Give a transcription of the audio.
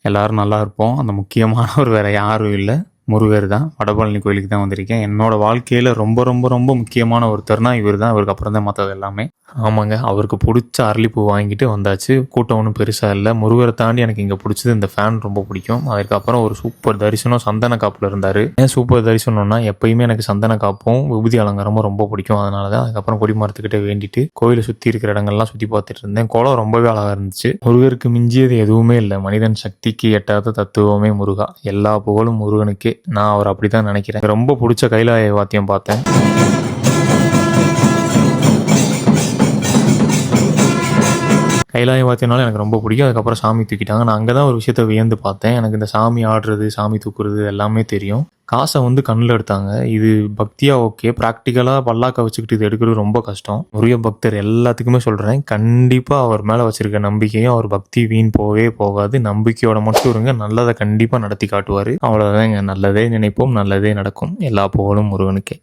எல்லோரும் நல்லா இருப்போம். அந்த முக்கியமானவர் வேறு யாரும் இல்லை, முருகர் தான். வடபழனி கோயிலுக்கு தான் வந்திருக்கேன். என்னோடய வாழ்க்கையில் ரொம்ப ரொம்ப ரொம்ப முக்கியமான ஒருத்தர்னா இவர் தான். இவருக்கு அப்புறம் தான் மற்றது எல்லாமே. ஆமாங்க, அவருக்கு பிடிச்ச அரளிப்பூ வாங்கிட்டு வந்தாச்சு. கூட்டம் ஒன்றும் பெருசாக இல்லை. முருகரை தாண்டி எனக்கு இங்கே பிடிச்சது இந்த ஃபேன் ரொம்ப பிடிக்கும். அதுக்கப்புறம் ஒரு சூப்பர் தரிசனம் சந்தன காப்பில் இருந்தார். ஏன் சூப்பர் தரிசனம்னா, எப்பயுமே எனக்கு சந்தன காப்பும் விபூதி அலங்காரமும் ரொம்ப பிடிக்கும். அதனால தான் அதுக்கப்புறம் கொடிமரத்துக்கிட்ட வேண்டிட்டு கோயிலை சுற்றி இருக்கிற இடங்கள்லாம் சுற்றி பார்த்துட்டு இருந்தேன். குளம் ரொம்பவே அழகாக இருந்துச்சு. முருகருக்கு மிஞ்சியது எதுவுமே இல்லை. மனிதன் சக்திக்கு எட்டாத தத்துவமே முருகா. எல்லா புகழும் முருகனுக்கே. நான் அவர் அப்படி தான் நினைக்கிறேன். ரொம்ப பிடிச்ச கைலாய வாத்தியம் பார்த்தேன். கைலாய வாத்தியம்னாலும் எனக்கு ரொம்ப பிடிக்கும். அதுக்கப்புறம் சாமி தூக்கிட்டாங்க. நான் அங்கே தான் ஒரு விஷயத்த வியந்து பார்த்தேன். எனக்கு இந்த சாமி ஆடுறது, சாமி தூக்குறது எல்லாமே தெரியும். காசை கண்ணில் எடுத்தாங்க. இது பக்தியாக ஓகே, ப்ராக்டிக்கலாக பல்லாக்க வச்சுக்கிட்டு இது எடுக்கிறது ரொம்ப கஷ்டம். முருக பக்தர் எல்லாத்துக்குமே சொல்கிறேன், கண்டிப்பாக அவர் மேலே வச்சுருக்க நம்பிக்கையும் அவர் பக்தி வீண் போகவே போகாது. நம்பிக்கையோட மட்டும் இருங்க, நல்லதை கண்டிப்பாக நடத்தி காட்டுவார். அவ்வளோதாங்க. நல்லதே நினைப்போம், நல்லதே நடக்கும். எல்லா புகழும் முருகனுக்கே.